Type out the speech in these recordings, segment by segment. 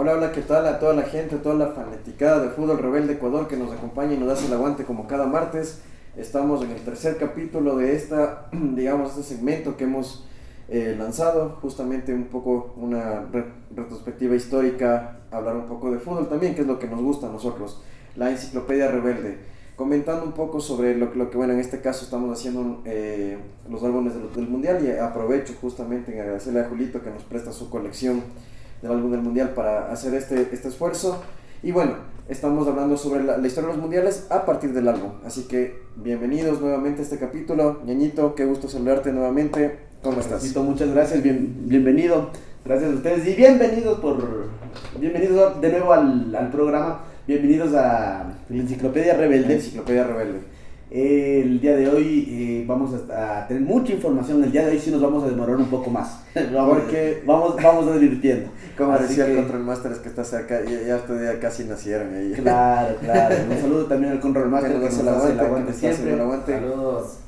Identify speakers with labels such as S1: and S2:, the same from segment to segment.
S1: Hola, hola, ¿qué tal a toda la gente, toda la fanaticada de Fútbol Rebelde Ecuador que nos acompaña y nos hace el aguante como cada martes? Estamos en el tercer capítulo de este segmento que hemos lanzado, justamente un poco una retrospectiva histórica, hablar un poco de fútbol también, que es lo que nos gusta a nosotros, la Enciclopedia Rebelde, comentando un poco sobre lo que bueno, en este caso estamos haciendo los álbumes del Mundial, y aprovecho justamente en agradecerle a Julito que nos presta su colección del álbum del Mundial para hacer este esfuerzo. Y bueno, estamos hablando sobre la historia de los mundiales a partir del álbum. Así que bienvenidos nuevamente a este capítulo. Ñañito, qué gusto saludarte nuevamente. ¿Cómo estás?
S2: Muchas gracias, bienvenido. Gracias a ustedes y bienvenidos de nuevo al programa. Bienvenidos a la Enciclopedia Rebelde.
S1: Enciclopedia Rebelde.
S2: El día de hoy vamos a tener mucha información. El día de hoy sí nos vamos a demorar un poco más. Porque vamos divirtiendo.
S1: Como decía el Control Master, es que está cerca, ya ustedes ya casi nacieron ahí.
S2: Claro. Un saludo también al Control Master que nos hace el aguante siempre.
S1: Saludos.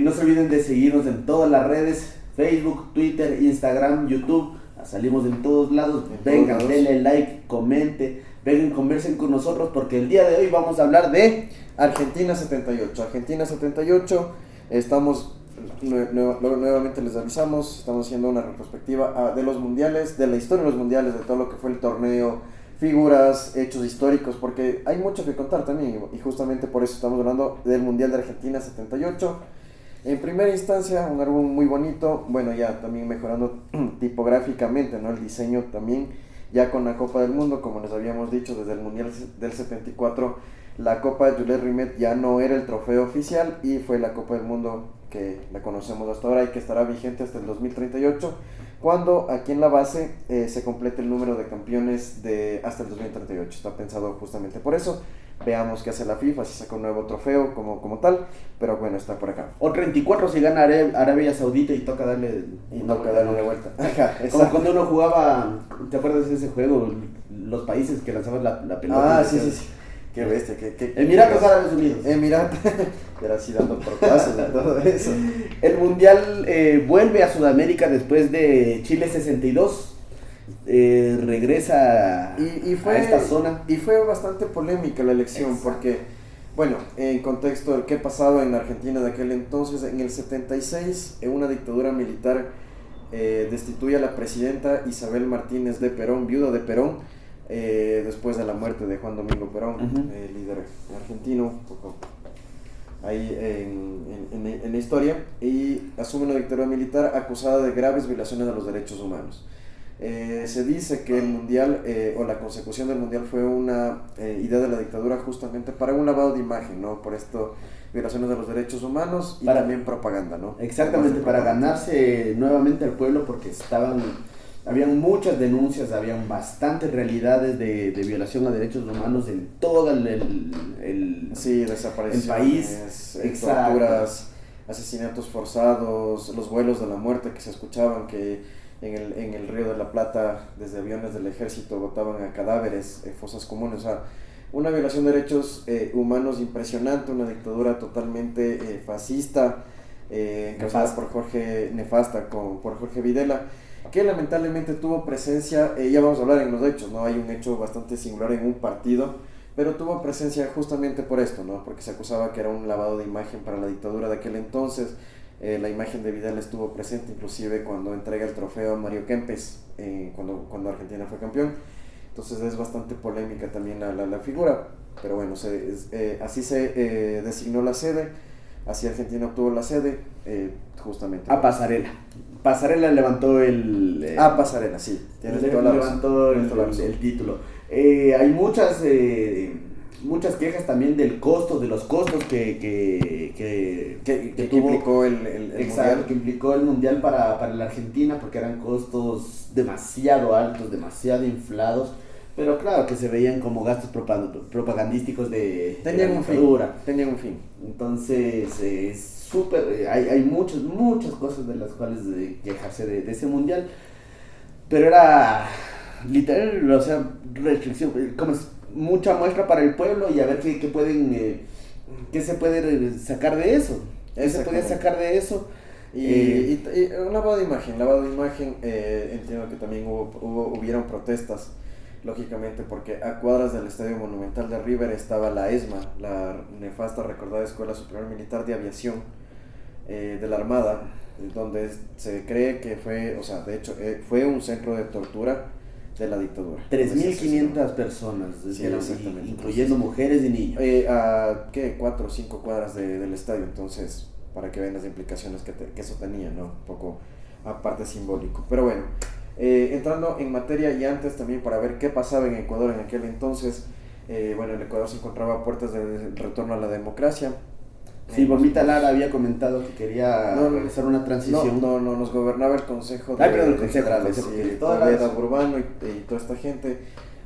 S2: No se olviden de seguirnos en todas las redes: Facebook, Twitter, Instagram, YouTube. Salimos en todos lados. Vengan, denle like, comente, vengan, conversen con nosotros, porque el día de hoy vamos a hablar de
S1: Argentina 78. Argentina 78, estamos nuevamente les avisamos, estamos haciendo una retrospectiva de los mundiales, de la historia de los mundiales, de todo lo que fue el torneo, figuras, hechos históricos, porque hay mucho que contar también, y justamente por eso estamos hablando del Mundial de Argentina 78. En primera instancia, un álbum muy bonito, bueno, ya también mejorando tipográficamente, ¿no? El diseño también, ya con la Copa del Mundo, como les habíamos dicho, desde el Mundial del 74, la Copa de Jules Rimet ya no era el trofeo oficial y fue la Copa del Mundo que la conocemos hasta ahora y que estará vigente hasta el 2038, cuando aquí en la base se complete el número de campeones hasta el 2038. Está pensado justamente por eso. Veamos qué hace la FIFA, si saca un nuevo trofeo como tal, pero bueno, está por acá.
S2: O 34 si gana Arabia Saudita y toca darle
S1: de vuelta.
S2: Ajá, como cuando uno jugaba, ¿te acuerdas de ese juego? Los países que lanzaban la pelota.
S1: Sí. Qué bestia,
S2: Emiratos Árabes Unidos.
S1: Era así dando portazos y todo eso.
S2: El Mundial vuelve a Sudamérica después de Chile 62. Regresa a esta zona.
S1: Y fue bastante polémica la elección. Exacto. Porque, bueno, en contexto del qué pasaba en Argentina de aquel entonces, en el 76, una dictadura militar destituye a la presidenta Isabel Martínez de Perón, viuda de Perón, después de la muerte de Juan Domingo Perón, líder argentino, un poco ahí en la historia, y asume una dictadura militar acusada de graves violaciones a los derechos humanos. Se dice que el mundial o la consecución del mundial fue una idea de la dictadura justamente para un lavado de imagen, ¿no? Por esto, violaciones de los derechos humanos y también propaganda, ¿no?
S2: Exactamente, para ganarse nuevamente al pueblo, porque habían muchas denuncias, habían bastantes realidades de violación a derechos humanos en todo el
S1: desapariciones,
S2: país,
S1: torturas, asesinatos forzados, los vuelos de la muerte que se escuchaban, que en el Río de la Plata, desde aviones del ejército, botaban a cadáveres, fosas comunes. O sea, una violación de derechos humanos impresionante, una dictadura totalmente fascista, encabezada por Jorge Videla, que lamentablemente tuvo presencia, ya vamos a hablar en los hechos, ¿no? Hay un hecho bastante singular en un partido, pero tuvo presencia justamente por esto, ¿no? Porque se acusaba que era un lavado de imagen para la dictadura de aquel entonces. La imagen de Vidal estuvo presente inclusive cuando entrega el trofeo a Mario Kempes, cuando Argentina fue campeón. Entonces es bastante polémica también la figura, pero bueno, así se designó la sede, así Argentina obtuvo la sede, justamente.
S2: A Pasarela. Pasarela levantó
S1: Pasarela, sí.
S2: Levantó el título. Hay muchas quejas también de los costos que
S1: implicó el
S2: mundial. Que implicó el mundial para la Argentina, porque eran costos demasiado altos, demasiado inflados, pero claro que se veían como gastos propagandísticos
S1: tenían un fin.
S2: Entonces hay muchas cosas de las cuales quejarse de ese mundial, pero era literal, o sea, restricción, como es mucha muestra para el pueblo, y a ver qué se puede sacar de eso.
S1: Y un lavado de imagen, entiendo que también hubieron protestas, lógicamente, porque a cuadras del Estadio Monumental de River estaba la ESMA, la nefasta recordada Escuela Superior Militar de Aviación de la Armada, donde se cree que fue, o sea, de hecho, fue un centro de tortura de la dictadura.
S2: 3.500 personas,
S1: Sí, exactamente.
S2: incluyendo mujeres y niños.
S1: A, ¿qué? 4 o 5 cuadras del estadio, entonces, para que vean las implicaciones que eso tenía, ¿no? Un poco aparte simbólico. Pero bueno, entrando en materia y antes también para ver qué pasaba en Ecuador en aquel entonces, bueno, el Ecuador se encontraba a puertas del retorno a la democracia.
S2: Sí, Bombita Lara había comentado que quería realizar una transición.
S1: No, nos gobernaba el Consejo
S2: el
S1: de
S2: Consejo,
S1: Generales,
S2: sí,
S1: todavía Urbano y toda esta gente.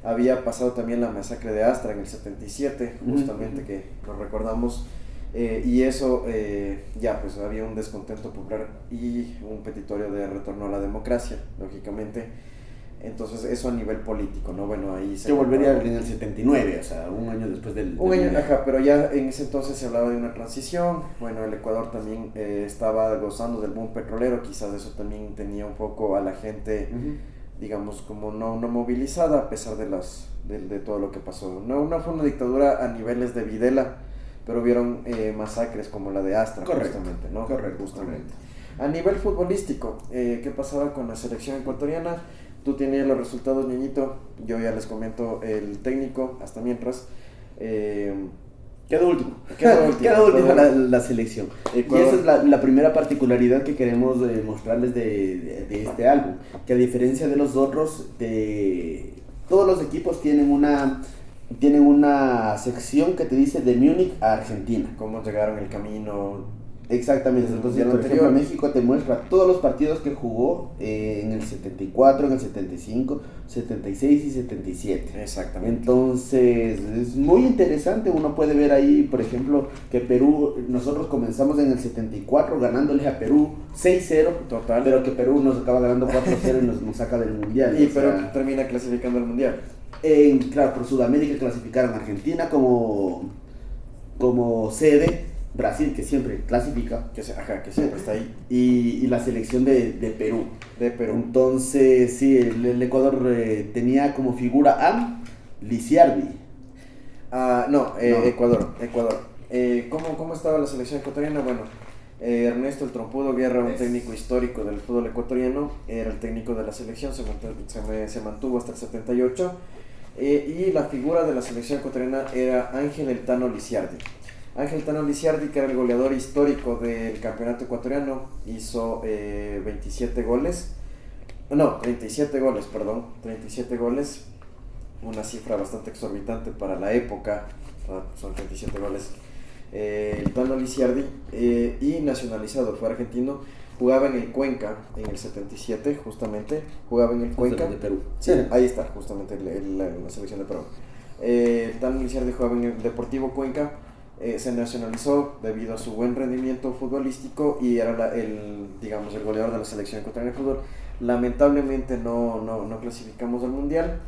S1: Había pasado también la masacre de Astra en el 77, justamente, que lo recordamos, y eso, ya pues había un descontento popular y un petitorio de retorno a la democracia, lógicamente. Entonces eso a nivel político, ¿no? Bueno, ahí se...
S2: Que volvería en el 79, o sea, un año después del...
S1: Un año, ajá, pero ya en ese entonces se hablaba de una transición. Bueno, el Ecuador también estaba gozando del boom petrolero, quizás eso también tenía un poco a la gente, digamos, como no movilizada a pesar de todo lo que pasó. No fue una dictadura a niveles de Videla, pero hubieron masacres como la de Astra, justamente, ¿no?
S2: Correcto,
S1: justamente. A nivel futbolístico, ¿qué pasaba con la selección ecuatoriana? Tú tenías los resultados, Ñeñito, yo ya les comento el técnico, hasta mientras.
S2: Quedó último. Quedó último la selección. Ecuador. Y esa es la primera particularidad que queremos mostrarles de este álbum, que a diferencia de los otros, todos los equipos tienen una sección que te dice de Múnich a Argentina.
S1: Cómo llegaron el camino.
S2: Exactamente, entonces por ejemplo México te muestra todos los partidos que jugó en el 74, en el 75, 76 y 77.
S1: Exactamente.
S2: Entonces es muy interesante, uno puede ver ahí, por ejemplo, que Perú, nosotros comenzamos en el 74 ganándole a Perú 6-0,
S1: total,
S2: pero que Perú nos acaba ganando 4-0 y nos saca del Mundial.
S1: Y Perú termina clasificando al Mundial.
S2: Claro, por Sudamérica clasificaron a Argentina como sede, Brasil, que siempre clasifica,
S1: que siempre está ahí,
S2: y la selección de Perú. Entonces, sí, el Ecuador tenía como figura a Lisiardi.
S1: No. Ecuador. ¿Cómo estaba la selección ecuatoriana? Bueno, Ernesto el Trompudo Guerra, un técnico histórico del fútbol ecuatoriano, era el técnico de la selección, se mantuvo hasta el 78, y la figura de la selección ecuatoriana era Ángel El Tano Lisiardi. Ángel Tano Lisiardi, que era el goleador histórico del campeonato ecuatoriano, hizo 37 goles, 37 goles, una cifra bastante exorbitante para la época, son 37 goles. El Tano Lisiardi, y nacionalizado, fue argentino, jugaba en el Cuenca en el 77, justamente, jugaba en el Cuenca.
S2: De Perú.
S1: Sí, ahí está, justamente la selección de Perú. Tano Lisiardi jugaba en el Deportivo Cuenca. Se nacionalizó debido a su buen rendimiento futbolístico y era el goleador de la selección ecuatoriana de fútbol. Lamentablemente no clasificamos al Mundial.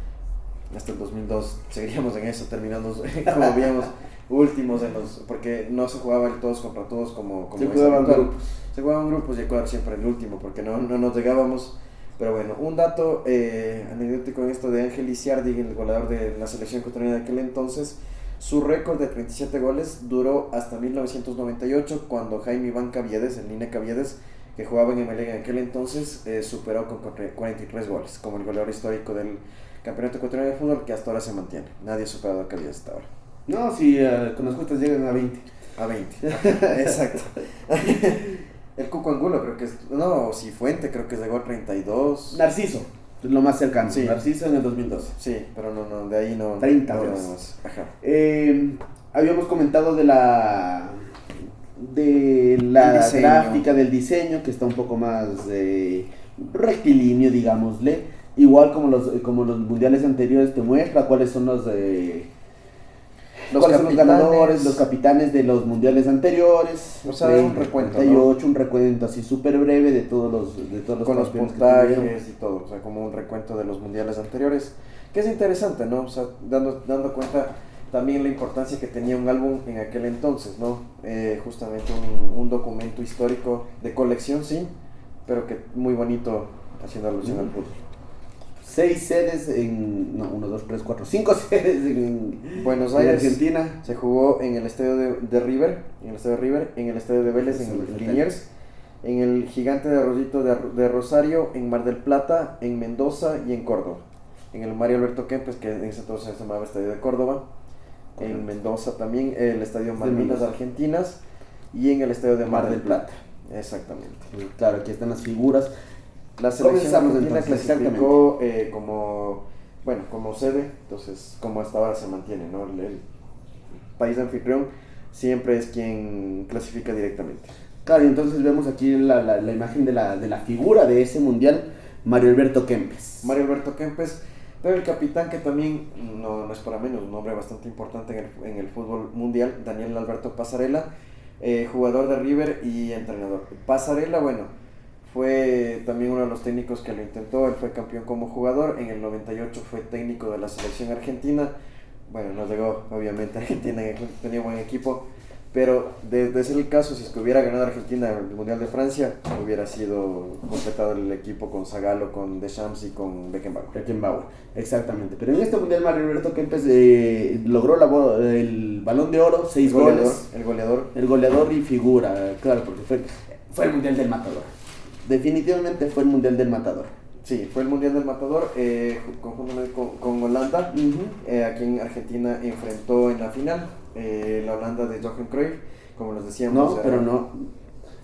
S1: Hasta el 2002 seguiríamos en eso, terminando como veíamos últimos porque no se jugaba el todos contra todos como
S2: se jugaban grupos.
S1: Se jugaban grupos y Ecuador siempre el último porque no nos llegábamos. Pero bueno, un dato anecdótico en esto de Ángel Lisiardi, el goleador de la selección ecuatoriana de aquel entonces. Su récord de 37 goles duró hasta 1998, cuando Jaime Iván Caviedes, el Nine Caviedes, que jugaba en Emelec en aquel entonces, superó con 43 goles, como el goleador histórico del campeonato ecuatoriano de fútbol, que hasta ahora se mantiene. Nadie ha superado a Caviedes hasta ahora.
S2: No, sí, con las justas llegan a 20.
S1: A 20, exacto. El Cuco Angulo creo que es, Cifuente creo que llegó a 32.
S2: Narciso. Lo más cercano,
S1: sí.
S2: Narciso en el 2012.
S1: Sí, pero no, de ahí no.
S2: 30
S1: no,
S2: más.
S1: Ajá.
S2: Habíamos comentado de la gráfica del diseño, que está un poco más rectilíneo, digámosle. Igual como los mundiales anteriores te muestra cuáles son los ganadores, los capitanes de los mundiales anteriores.
S1: O sea, un recuento,
S2: 38, un recuento así súper breve de todos los
S1: con los puntajes y todo, o sea, como un recuento de los mundiales anteriores, que es interesante, ¿no? O sea, dando cuenta también la importancia que tenía un álbum en aquel entonces, ¿no? Justamente un documento histórico de colección, sí, pero que muy bonito, haciendo alusión al fútbol.
S2: 6 sedes en... No, 1, 2, 3, 4, 5 sedes en
S1: Buenos Aires,
S2: Argentina.
S1: se jugó en el estadio de River, en el estadio de Vélez, en Liniers, en el Gigante de Arroyito de Rosario, en Mar del Plata, en Mendoza y en Córdoba. En el Mario Alberto Kempes, que en ese entonces se llamaba Estadio de Córdoba. En Mendoza también, el Estadio Malvinas Argentinas, y en el Estadio de Mar del Plata. Exactamente.
S2: Claro, aquí están las figuras.
S1: La selección argentina
S2: entonces,
S1: clasificó como sede, entonces como hasta ahora se mantiene, ¿no? El país anfitrión siempre es quien clasifica directamente.
S2: Claro, y entonces vemos aquí la imagen de la figura de ese mundial, Mario Alberto Kempes.
S1: Mario Alberto Kempes, pero el capitán, que también no es para menos, un hombre bastante importante en el fútbol mundial, Daniel Alberto Passarella, jugador de River y entrenador. Passarella, bueno, fue también uno de los técnicos que lo intentó. Él fue campeón como jugador, en el 98 fue técnico de la selección argentina. Bueno, nos llegó, obviamente, Argentina tenía buen equipo, pero de ser el caso, si es que hubiera ganado Argentina el Mundial de Francia, hubiera sido completado el equipo con Zagallo, con Deschamps y con Beckenbauer.
S2: Exactamente. Pero en este Mundial Mario Alberto Kempes logró el Balón de Oro, 6 goles.
S1: El goleador
S2: y figura, claro, porque fue el Mundial del Matador. Definitivamente fue el Mundial del Matador.
S1: Sí, fue el Mundial del Matador, conjuntamente con Holanda, a quien Argentina enfrentó en la final, la Holanda de Johan Cruyff, como les decíamos.
S2: No, pero no.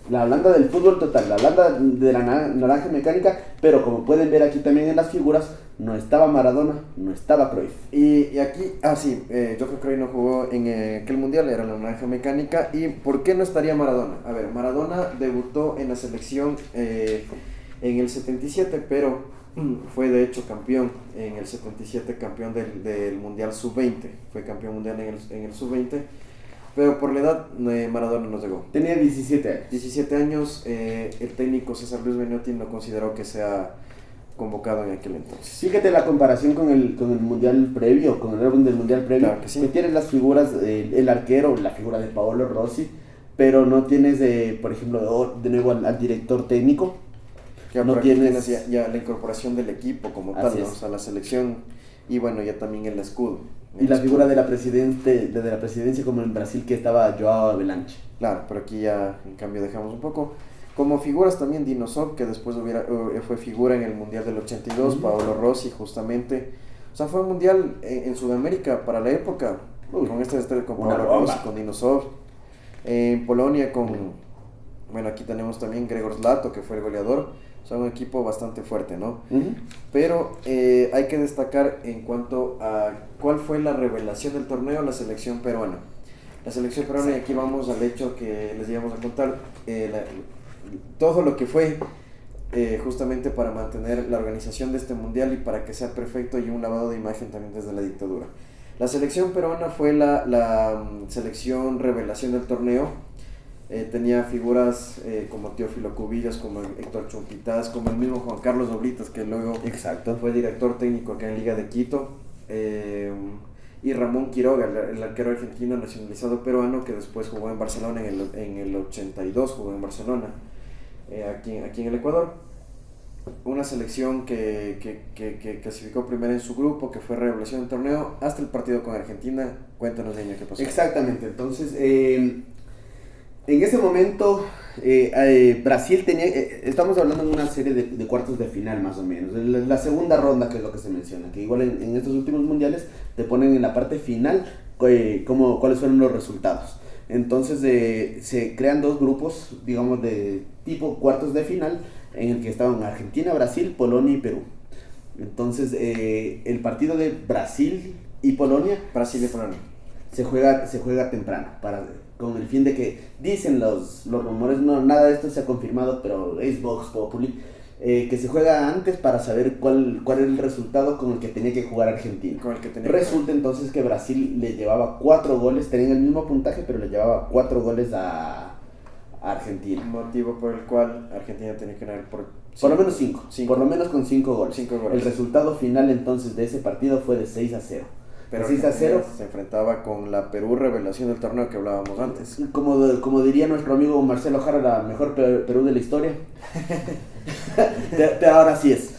S2: La Holanda del fútbol total, la Holanda de la naranja mecánica, pero como pueden ver aquí también en las figuras, no estaba Maradona, no estaba Cruyff.
S1: Y aquí, Johan Cruyff no jugó en aquel mundial, era la naranja mecánica. ¿Y por qué no estaría Maradona? A ver, Maradona debutó en la selección en el 77, pero fue de hecho campeón en el 77, campeón del mundial sub-20, fue campeón mundial en el sub-20. Pero por la edad, Maradona no llegó.
S2: Tenía 17 años.
S1: 17 años, el técnico César Luis Menotti no consideró que sea convocado en aquel entonces.
S2: Fíjate la comparación con el mundial previo, con el álbum del mundial previo.
S1: Claro que sí.
S2: Que tienes las figuras, el arquero, la figura de Paolo Rossi, pero no tienes, por ejemplo, de nuevo al director técnico.
S1: Que no tienes ya la incorporación del equipo como tal, ¿no? O sea, la selección, y bueno, ya también el escudo.
S2: Y la figura de la presidencia, como en Brasil, que estaba Joao Havelange.
S1: Claro, pero aquí ya en cambio dejamos un poco. Como figuras también Dinosaur, que después fue figura en el Mundial del 82, Paolo Rossi justamente. O sea, fue un mundial en Sudamérica para la época, con con Paolo Rossi, con Dinosaur. En Polonia bueno, aquí tenemos también Gregor Zlato, que fue el goleador. O sea, un equipo bastante fuerte, ¿no? Pero hay que destacar en cuanto a cuál fue la revelación del torneo, la selección peruana. La selección peruana, y aquí vamos al hecho que les íbamos a contar, todo lo que fue justamente para mantener la organización de este mundial y para que sea perfecto, y un lavado de imagen también desde la dictadura. La selección peruana fue la selección revelación del torneo. Tenía figuras como Teófilo Cubillas, como Héctor Chumpitaz, como el mismo Juan Carlos Oblitas, que luego fue director técnico acá en Liga de Quito, y Ramón Quiroga, el arquero argentino nacionalizado peruano, que después jugó en Barcelona en el 82, jugó en Barcelona, aquí en el Ecuador. Una selección que clasificó primero en su grupo, que fue revelación del torneo, hasta el partido con Argentina. Cuéntanos, Niño, qué pasó.
S2: Exactamente, entonces en ese momento Brasil tenía, estamos hablando de una serie de cuartos de final más o menos, la segunda ronda, que es lo que se menciona, que igual en estos últimos mundiales te ponen en la parte final cuáles fueron los resultados. Entonces se crean dos grupos, digamos, de tipo cuartos de final, en el que estaban Argentina, Brasil, Polonia y Perú. Entonces el partido de Brasil y Polonia se juega temprano, con el fin de que, dicen los rumores, no, nada de esto se ha confirmado, pero es Vox Populi, que se juega antes para saber cuál era el resultado con el que tenía que jugar Argentina. Resulta entonces que Brasil le llevaba 4 goles, tenían el mismo puntaje, pero le llevaba 4 goles a Argentina.
S1: Motivo por el cual Argentina tenía que ganar por
S2: lo menos 5, por lo menos con 5 goles.
S1: 5 goles.
S2: El resultado final entonces de ese partido fue de 6-0.
S1: Pero
S2: 6-0.
S1: se enfrentaba con la Perú revelación del torneo que hablábamos antes.
S2: Como diría nuestro amigo Marcelo Jara, la mejor Perú de la historia. Pero ahora sí es.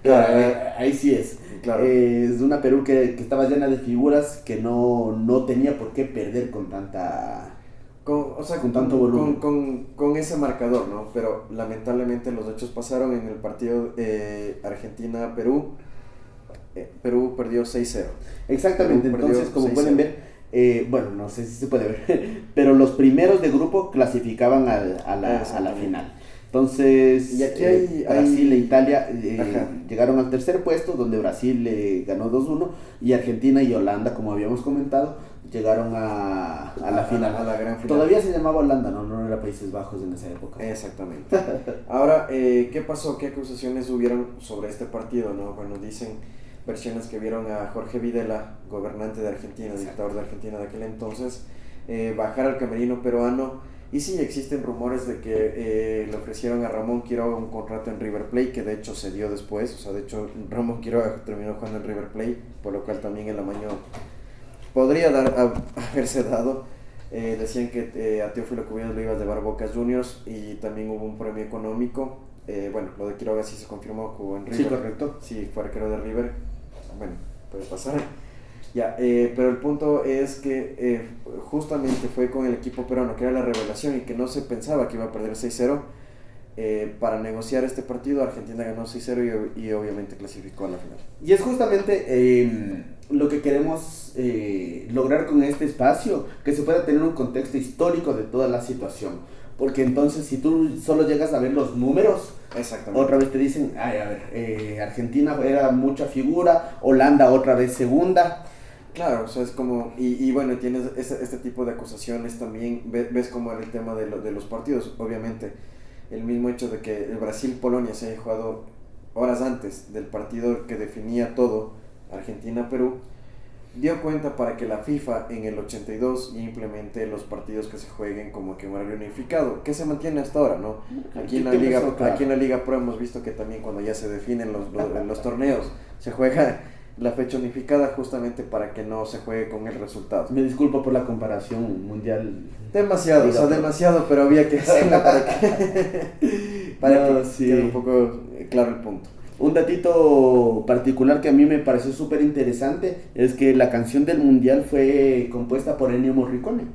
S1: Claro.
S2: Ahí sí es.
S1: Claro.
S2: Es una Perú que estaba llena de figuras que no tenía por qué perder con tanta... con tanto volumen.
S1: Con ese marcador, ¿no? Pero lamentablemente los hechos pasaron en el partido Argentina-Perú. Perú perdió 6-0.
S2: Exactamente,
S1: Perú
S2: entonces
S1: perdió
S2: como
S1: 6-0.
S2: pueden ver, bueno, no sé si se puede ver, pero los primeros de grupo clasificaban a la final. Entonces,
S1: y aquí
S2: Brasil e Italia
S1: Ajá.
S2: llegaron al tercer puesto, donde Brasil ganó 2-1, y Argentina y Holanda, como habíamos comentado, llegaron a la final.
S1: A la gran final.
S2: Todavía se llamaba Holanda, no era Países Bajos en esa época.
S1: Exactamente. Ahora, ¿qué pasó? ¿Qué acusaciones hubieron sobre este partido, no? Bueno, dicen versiones que vieron a Jorge Videla, gobernante de Argentina, dictador de Argentina de aquel entonces, bajar al camerino peruano. Y sí, existen rumores de que le ofrecieron a Ramón Quiroga un contrato en River Plate, que de hecho se dio después. O sea, de hecho, Ramón Quiroga terminó jugando en River Plate, por lo cual también el amaño podría haberse dado. Decían que a Teófilo Cubillos lo iba a llevar Boca Juniors y también hubo un premio económico. Bueno, lo de Quiroga sí se confirmó, jugó en River.
S2: Sí, correcto.
S1: Sí, fue arquero de River. Bueno, puede pasar. Ya, pero el punto es que justamente fue con el equipo peruano, que era la revelación y que no se pensaba que iba a perder 6-0. Para negociar este partido, Argentina ganó 6-0 y obviamente clasificó a la final.
S2: Y es justamente lo que queremos lograr con este espacio, que se pueda tener un contexto histórico de toda la situación. Porque entonces si tú solo llegas a ver los números, otra vez te dicen, ay, a ver, Argentina era mucha figura, Holanda otra vez segunda.
S1: Claro, o sea, es como, y bueno, tienes este tipo de acusaciones también, ves como era el tema de los partidos, obviamente, el mismo hecho de que el Brasil-Polonia se haya jugado horas antes del partido que definía todo, Argentina-Perú, dio cuenta para que la FIFA en el 82 implemente los partidos que se jueguen como que en horario unificado, que se mantiene hasta ahora, ¿no? Aquí en la Liga Pro hemos visto que también cuando ya se definen los torneos, se juega la fecha unificada justamente para que no se juegue con el resultado.
S2: Me disculpo por la comparación mundial.
S1: Demasiado, o sea, demasiado, pero había que hacerla para que
S2: sí,
S1: quede un poco claro el punto.
S2: Un datito particular que a mí me pareció súper interesante es que la canción del mundial fue compuesta por Ennio Morricone.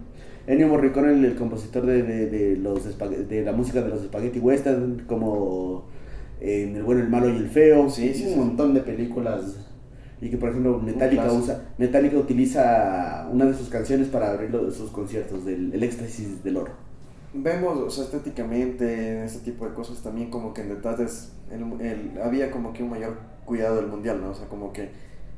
S2: Ennio Morricone, el compositor de la música de los Spaghetti Western, como El bueno, el malo y el feo, un montón de películas. Y que por ejemplo Metallica utiliza una de sus canciones para abrir sus conciertos, el éxtasis del oro.
S1: Vemos, o sea, estéticamente, en este tipo de cosas también como que en detalles había como que un mayor cuidado del mundial, ¿no? O sea, como que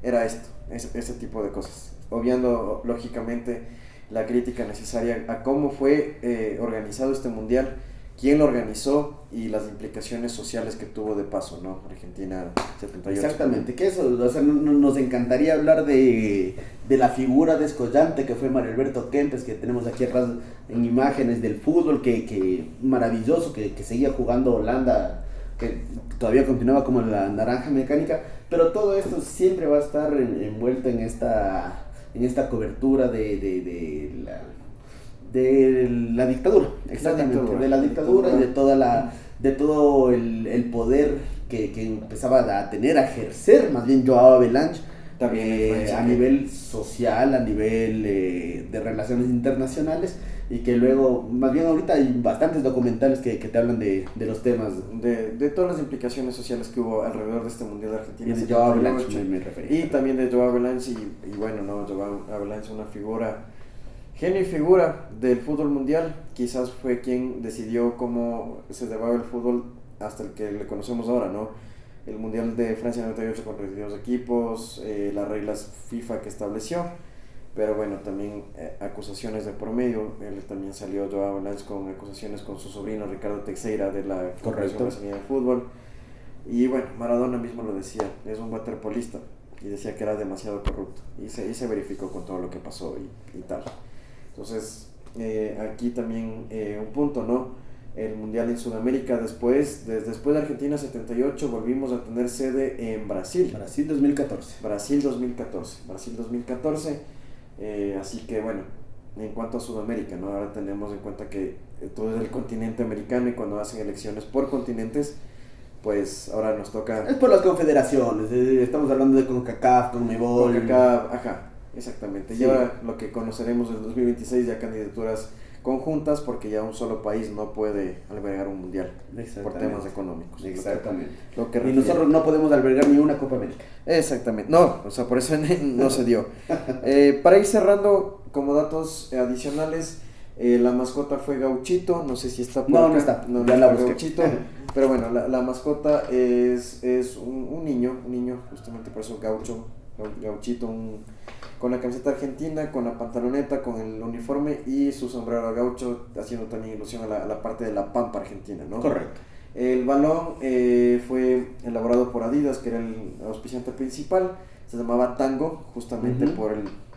S1: era ese tipo de cosas. Obviando, lógicamente, la crítica necesaria a cómo fue organizado este mundial, quién lo organizó y las implicaciones sociales que tuvo de paso, ¿no? Argentina 78.
S2: Exactamente, que eso, o sea, nos encantaría hablar de la figura descollante que fue Mario Alberto Kempes, que tenemos aquí atrás en imágenes del fútbol, que maravilloso, que seguía jugando Holanda, que todavía continuaba como la naranja mecánica, pero todo esto siempre va a estar envuelto en esta cobertura de la dictadura, exactamente, de la dictadura y de todo el poder que empezaba a ejercer más bien Joao Havelange, a nivel social, a nivel de relaciones internacionales, y que luego, más bien ahorita hay bastantes documentales que te hablan de los temas.
S1: De todas las implicaciones sociales que hubo alrededor de este Mundial de Argentina.
S2: Y de Joao Havelange me refería.
S1: Y también de Joao Havelange, y bueno, no, Joao Havelange, una figura, genio y figura del fútbol mundial, quizás fue quien decidió cómo se llevaba el fútbol hasta el que le conocemos ahora, ¿no? El Mundial de Francia 98 con 32 equipos, las reglas FIFA que estableció, pero bueno, también acusaciones de por medio. Él también salió Joao Havelange con acusaciones con su sobrino Ricardo Teixeira de la Corporación Brasileña de Fútbol. Y bueno, Maradona mismo lo decía, es un waterpolista, y decía que era demasiado corrupto, y se verificó con todo lo que pasó y tal. Entonces, aquí también un punto, ¿no? el mundial en Sudamérica. Después de Argentina 78 volvimos a tener sede en Brasil.
S2: Brasil 2014.
S1: Brasil 2014. Así que bueno, en cuanto a Sudamérica, ¿no? Ahora tenemos en cuenta que todo es el continente americano y cuando hacen elecciones por continentes, pues ahora nos toca...
S2: Es por las confederaciones, estamos hablando de CONCACAF, CONMEBOL.
S1: CONCACAF, ajá, exactamente.
S2: Sí.
S1: Y ahora lo que conoceremos en 2026 ya candidaturas conjuntas porque ya un solo país no puede albergar un mundial por temas económicos.
S2: Exactamente.
S1: Lo que
S2: y nosotros no podemos albergar ni una Copa América.
S1: Exactamente, no, o sea, por eso no se dio. Para ir cerrando, como datos adicionales, la mascota fue Gauchito, no sé si está por acá.
S2: No está,
S1: no
S2: ya
S1: está
S2: la busqué.
S1: Gauchito, pero bueno, la mascota es un niño, justamente por eso Gauchito, con la camiseta argentina, con la pantaloneta, con el uniforme y su sombrero gaucho, haciendo también ilusión a la parte de la pampa argentina, ¿no?
S2: Correcto.
S1: El balón fue elaborado por Adidas, que era el auspiciante principal, se llamaba Tango, justamente por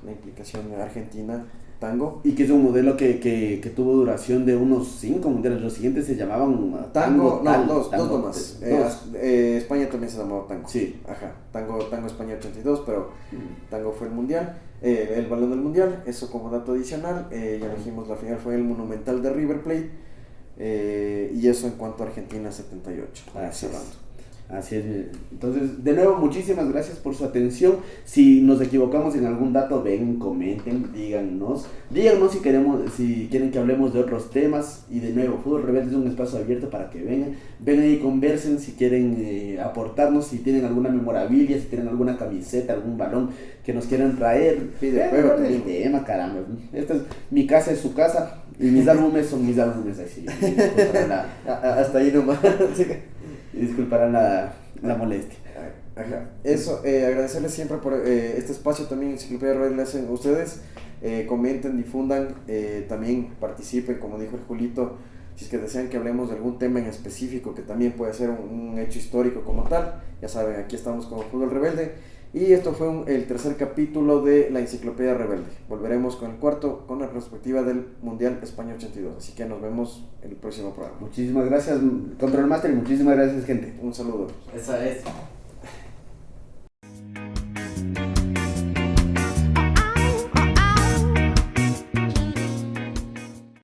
S1: la implicación argentina, Tango.
S2: Y que es un modelo que tuvo duración de unos 5 mundiales, los siguientes se llamaban
S1: Tango,
S2: tal,
S1: dos
S2: Tango
S1: nomás.
S2: dos.
S1: España también se llamaba Tango.
S2: Sí.
S1: Ajá, Tango España 82, pero Tango fue el mundial, el balón del mundial. Eso como dato adicional. Ya dijimos, la final fue el Monumental de River Plate. Y eso en cuanto a Argentina 78.
S2: Así es. Entonces, de nuevo, muchísimas gracias por su atención. Si nos equivocamos en algún dato, ven, comenten, díganos si quieren que hablemos de otros temas. Y de nuevo, Fútbol Rebelde es un espacio abierto para que vengan y conversen si quieren aportarnos, si tienen alguna memorabilia, si tienen alguna camiseta, algún balón que nos quieran traer. El tema, caramba. Esta es mi casa, es su casa, y mis álbumes son mis álbumes. Así,
S1: hasta ahí nomás.
S2: Disculparán la molestia.
S1: Ajá. Eso, agradecerles siempre por este espacio también, Enciclopedia Rebelde, le hacen ustedes. Comenten, difundan, también participen, como dijo el Julito, si es que desean que hablemos de algún tema en específico que también puede ser un hecho histórico como tal, ya saben, aquí estamos con Fútbol Rebelde. Y esto fue el tercer capítulo de la Enciclopedia Rebelde. Volveremos con el cuarto, con la perspectiva del Mundial España 82. Así que nos vemos en el próximo programa.
S2: Muchísimas gracias, Control Master, y muchísimas gracias, gente.
S1: Un saludo.
S2: Esa es.